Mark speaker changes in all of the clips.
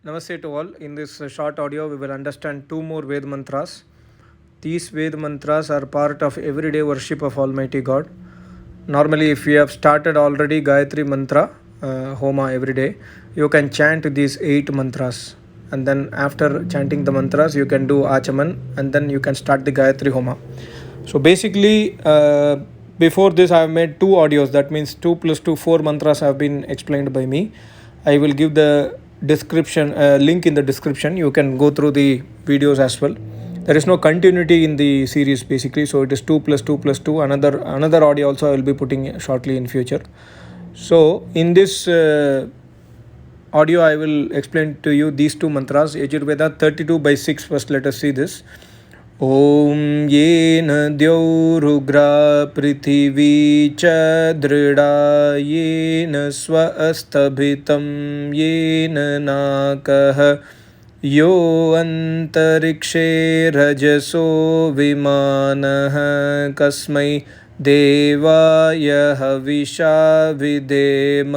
Speaker 1: Namaste to all. In this short audio, we will understand two more Ved mantras. These Ved mantras are part of everyday worship of Almighty God. Normally, if you have started already Gayatri mantra, Homa every day, you can chant these 8 mantras. And then after chanting the mantras, you can do Achaman and then you can start the Gayatri Homa. So basically, before this, I have made 2 audios. That means 2 plus 2, 4 mantras have been explained by me. I will give the description link in the description. You can go through the videos as well. There is no continuity in the series basically, so it is 2 plus 2 plus 2. Another audio also I will be putting shortly in future. So in this audio I will explain to you these 2 mantras. Yajurveda 32/6. First let us see this. ॐ येन द्यौरुग्रा पृथिवी च दृढा येन स्वस्तभितं येन नाकः यो अन्तरिक्षे रजसो विमानः कस्मै देवाय हविषा विधेम.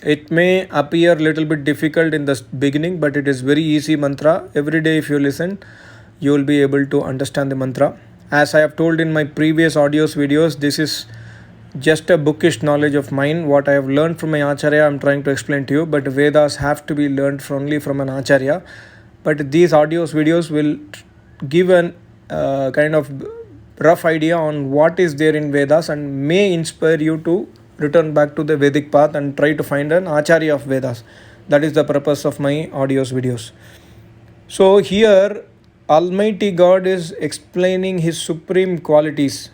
Speaker 1: It may appear little bit difficult in the beginning, but it is very easy mantra. Every day if you listen, you will be able to understand the mantra. As I have told in my previous videos, this is just a bookish knowledge of mine. What I have learned from my Acharya, I am trying to explain to you, but Vedas have to be learned only from an Acharya. But these videos will give an kind of rough idea on what is there in Vedas and may inspire you to return back to the Vedic path and try to find an Acharya of Vedas. That is the purpose of my videos. So here Almighty God is explaining His supreme qualities.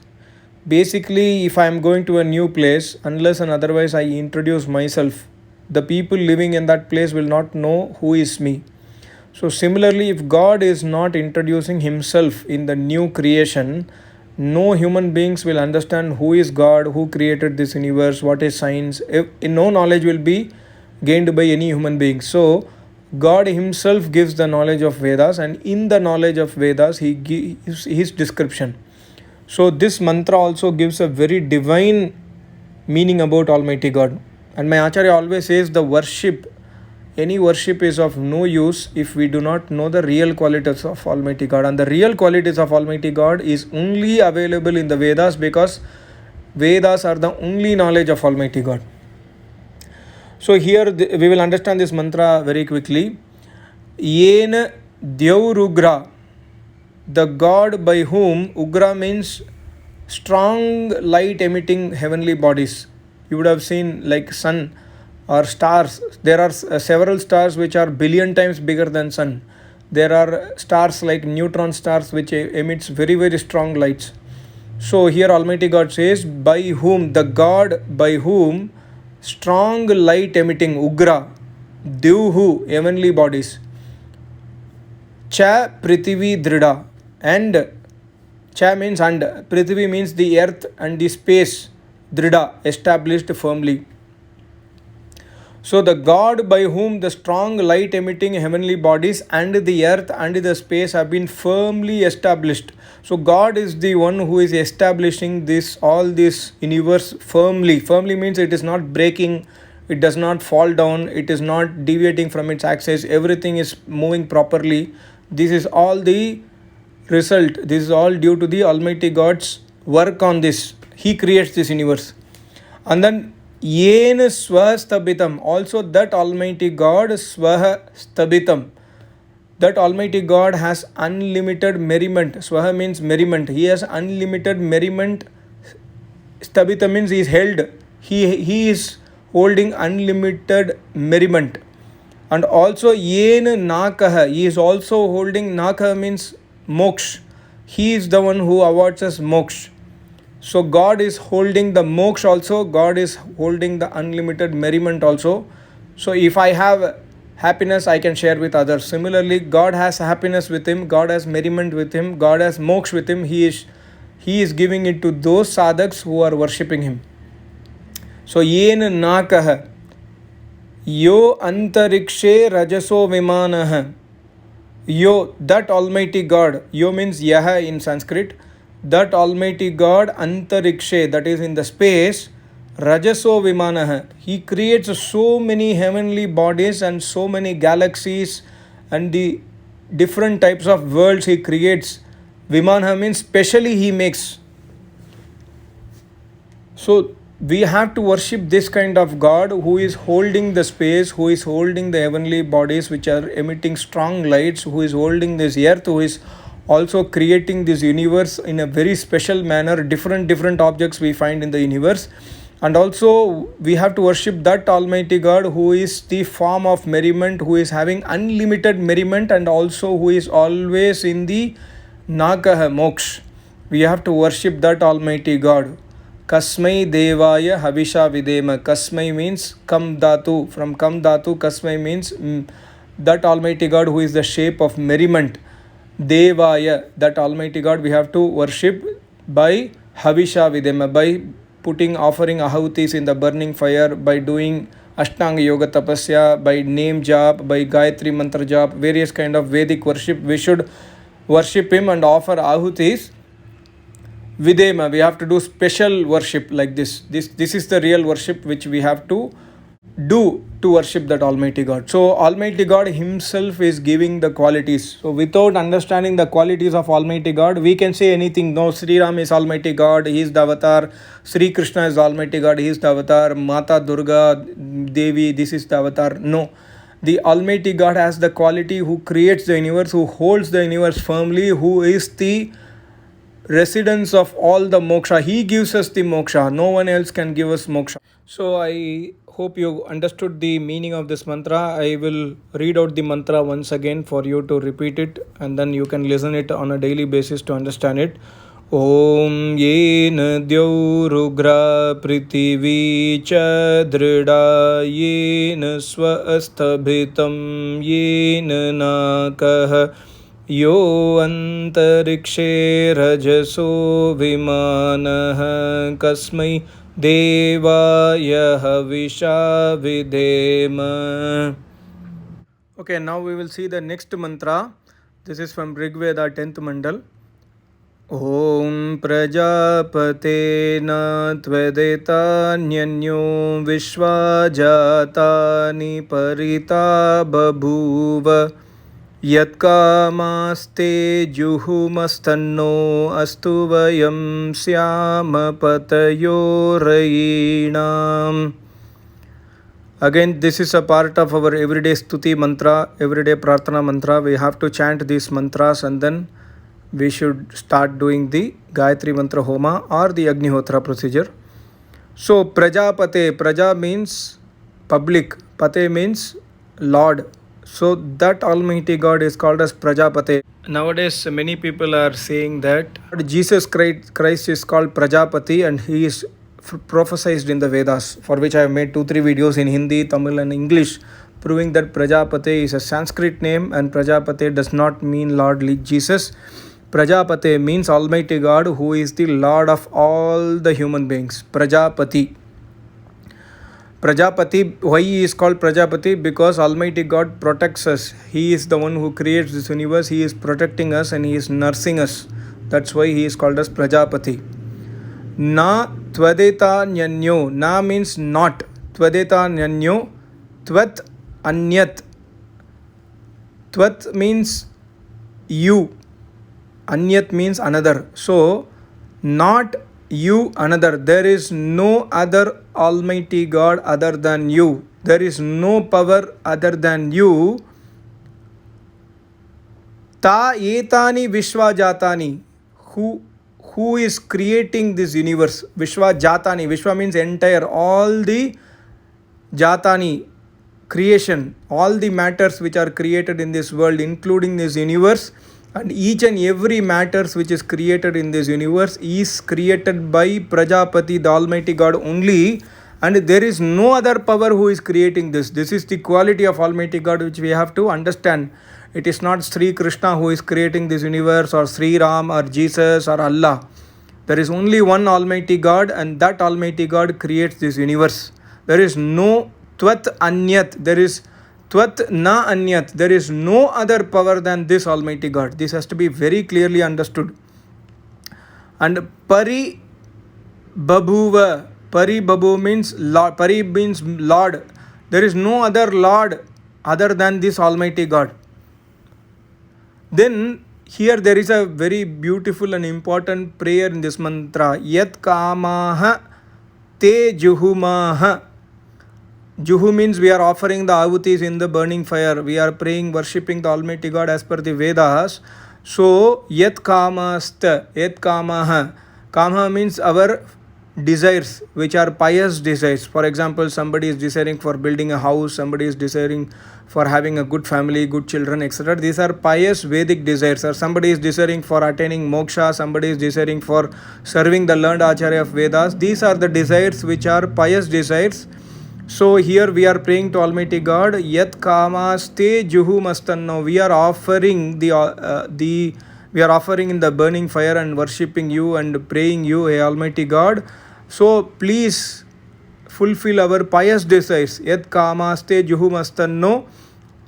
Speaker 1: Basically, if I am going to a new place, unless and otherwise I introduce myself, the people living in that place will not know who is me. So similarly, if God is not introducing Himself in the new creation, no human beings will understand who is God, who created this universe, what is science. No knowledge will be gained by any human being. So God Himself gives the knowledge of Vedas, and in the knowledge of Vedas He gives His description. So this mantra also gives a very divine meaning about Almighty God. And my Acharya always says any worship is of no use if we do not know the real qualities of Almighty God. And the real qualities of Almighty God is only available in the Vedas, because Vedas are the only knowledge of Almighty God. So here we will understand this mantra very quickly. Yena Dyaurugra, the God by whom, Ugra means strong light emitting heavenly bodies. You would have seen like sun or stars. There are several stars which are billion times bigger than sun. There are stars like neutron stars which emits very, very strong lights. So here Almighty God says, by whom, the God by whom strong light emitting, Ugra, Dyuhu, heavenly bodies, Cha Prithivi Drida, and Cha means and, Prithivi means the earth and the space, Drida, established firmly. So the God by whom the strong light emitting heavenly bodies and the earth and the space have been firmly established. So God is the one who is establishing all this universe firmly. Firmly means it is not breaking, it does not fall down, it is not deviating from its axis, everything is moving properly. This is all the result. This is all due to the Almighty God's work on this. He creates this universe. And then Yena Swastabitam, also that Almighty God Swaha Stabitam. That Almighty God has unlimited merriment. Swaha means merriment. He has unlimited merriment. Stabita means he is held. He is holding unlimited merriment. And also Yena Nakaha, he is also holding. Nakaha means moksha. He is the one who awards us moksha. So God is holding the moksha also. God is holding the unlimited merriment also. So if I have happiness, I can share with others. Similarly, God has happiness with Him, God has merriment with Him, God has moksha with Him. He is giving it to those sadhaks who are worshipping Him. So Yena Nakaha, Yo Antarikshe Rajaso Vimanah. Yo, that Almighty God. Yo means Yaha in Sanskrit. That Almighty God, Antarikshe, that is in the space, Rajaso Vimanah. He creates so many heavenly bodies and so many galaxies and the different types of worlds he creates. Vimanah means specially he makes. So we have to worship this kind of God who is holding the space, who is holding the heavenly bodies which are emitting strong lights, who is holding this earth, who is also creating this universe in a very special manner. Different objects we find in the universe. And also we have to worship that Almighty God who is the form of merriment, who is having unlimited merriment, and also who is always in the Nakaha Moksha. We have to worship that Almighty God. Kasmai Devaya Havisha Videma. Kasmai means Kam Dhatu. From Kam Dhatu, Kasmai means that Almighty God who is the shape of merriment. Devaya, that Almighty God we have to worship by Havisha Videma, by offering ahutis in the burning fire, by doing Ashtanga Yoga Tapasya, by name jap, by Gayatri Mantra jap, various kind of Vedic worship. We should worship him and offer ahutis. Videma, we have to do special worship like this. This is the real worship which we have to do to worship that Almighty God. So Almighty God himself is giving the qualities. So without understanding the qualities of Almighty God, we can say anything. No, Sri Ram is Almighty God, he is the avatar. Sri Krishna is Almighty God, he is the avatar. Mata Durga Devi, this is the avatar. No. The Almighty God has the quality who creates the universe, who holds the universe firmly, who is the residence of all the moksha. He gives us the moksha. No one else can give us moksha. So I hope you understood the meaning of this mantra. I will read out the mantra once again for you to repeat it, and then you can listen it on a daily basis to understand it. Om Yena Dyaurugra Prithivi Cha Drida Yena Swastabhitam Yena Nakah यो अंतरिक्षे रजसो विमानः कस्मै देवाय हविषा विधेम. Okay, now we will see the next mantra. This is from Rig Veda 10th Mandal. Om Prajapatena Tvedetanyanyo Vishvajatani Parita Babhuva Yatkamaaste juhumastanno astu vayam syama patayorayinam. Again, this is a part of our everyday stuti mantra, everyday prarthana mantra. We have to chant these mantras and then we should start doing the Gayatri Mantra Homa or the Agnihotra procedure. So, Prajapate, Praja means public, Pate means Lord. So that Almighty God is called as Prajapati. Nowadays many people are saying that Jesus Christ is called Prajapati and he is prophesied in the Vedas, for which I have made 2-3 videos in Hindi, Tamil and English, proving that Prajapati is a Sanskrit name and Prajapati does not mean Lord Jesus. Prajapati means Almighty God who is the Lord of all the human beings. Prajapati. Prajapati, why he is called Prajapati? Because Almighty God protects us. He is the one who creates this universe. He is protecting us and he is nursing us. That's why he is called as Prajapati. Na Tvedeta Nyanyo. Na means not. Tvedeta Nyanyo. Tvet Anyat. Tvet means you. Anyat means another. So, not you another. There is no other Almighty God other than you. There is no power other than you. Ta etani vishva jatani. Who is creating this universe? Vishva jatani. Vishva means entire. All the jatani, creation. All the matters which are created in this world, including this universe. And each and every matters which is created in this universe is created by Prajapati, the Almighty God only. And there is no other power who is creating this. This is the quality of Almighty God which we have to understand. It is not Sri Krishna who is creating this universe or Sri Ram or Jesus or Allah. There is only one Almighty God and that Almighty God creates this universe. There is no Tvat Anyat. There is Tvat na anyat. There is no other power than this Almighty God. This has to be very clearly understood. And Pari Babhuva. Paribabu means Lord. Pari means Lord. There is no other Lord other than this Almighty God. Then here there is a very beautiful and important prayer in this mantra. Yat kamaha te juhumaha. Juhu means we are offering the ahutis in the burning fire. We are praying, worshipping the Almighty God as per the Vedas. So, yat kamasta, yat kamaha. Kama means our desires, which are pious desires. For example, somebody is desiring for building a house, somebody is desiring for having a good family, good children, etc. These are pious Vedic desires. Or somebody is desiring for attaining moksha, somebody is desiring for serving the learned Acharya of Vedas. These are the desires which are pious desires. So here we are praying to Almighty God, Yat kamaste juhu mastanno. We are offering we are offering in the burning fire and worshipping you and praying you, hey Almighty God. So please fulfill our pious desires. Yat kamaste juhu mastanno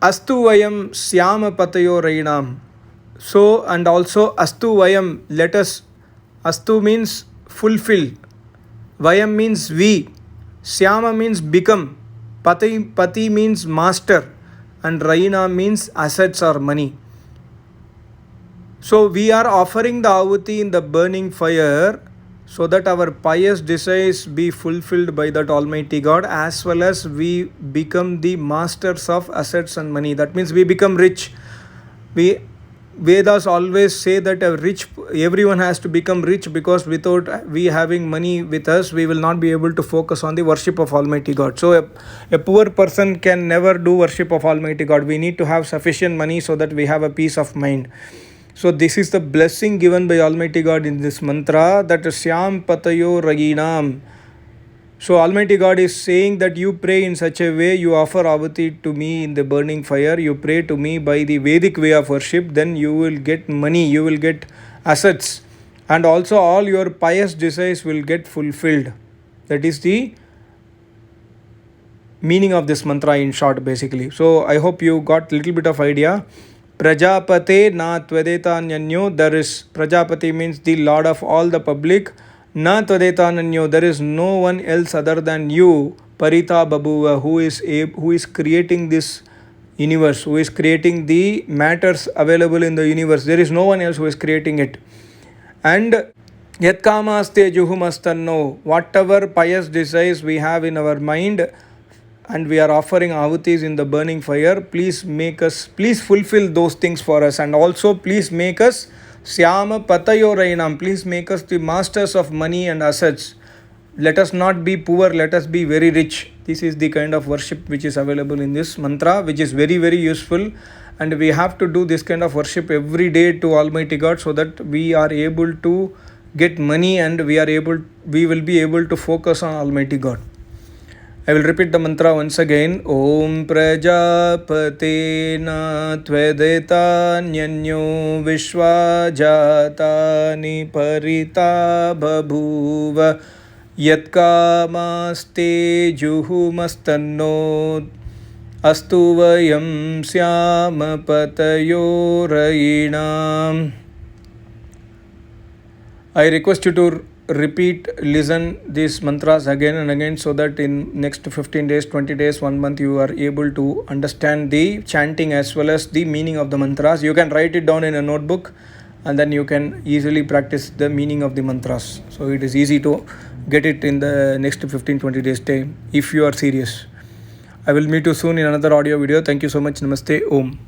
Speaker 1: astu vayam syama patayo rainam. So and also astu vayam, let us. Astu means fulfill. Vayam means we. Syama means become. Pati means master. And Raina means assets or money. So we are offering the ahuti in the burning fire so that our pious desires be fulfilled by that Almighty God, as well as we become the masters of assets and money. That means we become rich. Vedas always say that everyone has to become rich, because without we having money with us, we will not be able to focus on the worship of Almighty God. So a poor person can never do worship of Almighty God. We need to have sufficient money so that we have a peace of mind. So this is the blessing given by Almighty God in this mantra, that Syam Patayo Raginam. So Almighty God is saying that you pray in such a way, you offer ahuti to me in the burning fire, you pray to me by the Vedic way of worship, then you will get money, you will get assets, and also all your pious desires will get fulfilled. That is the meaning of this mantra in short, basically. So I hope you got little bit of idea. Prajapate na tvadeta nyanyo. There is Prajapati means the Lord of all the public. Na tvadeta nanyo. There is no one else other than you. Parita babuva, who is creating this universe, who is creating the matters available in the universe. There is no one else who is creating it. And yat kamaste juhumastanno. Whatever pious desires we have in our mind, and we are offering ahutis in the burning fire, please fulfill those things for us, and also please make us Syama Patayo Rainam. Please make us the masters of money and assets. Let us not be poor, let us be very rich. This is the kind of worship which is available in this mantra, which is very, very useful. And we have to do this kind of worship every day to Almighty God, so that we are able to get money and we will be able to focus on Almighty God. I will repeat the mantra once again. Om Prajapatena Tvadeta Nyanyo Vishwajatani Parita Babhuva Yatkamaste Juhumastanno Astu Vayam Syama Patayo Rainam. I request you to listen these mantras again and again, so that in next 15 days, 20 days, 1 month, you are able to understand the chanting as well as the meaning of the mantras. You can write it down in a notebook, and then you can easily practice the meaning of the mantras. So it is easy to get it in the next 15-20 days time if you are serious. I will meet you soon in another audio video. Thank you so much. Namaste. Om.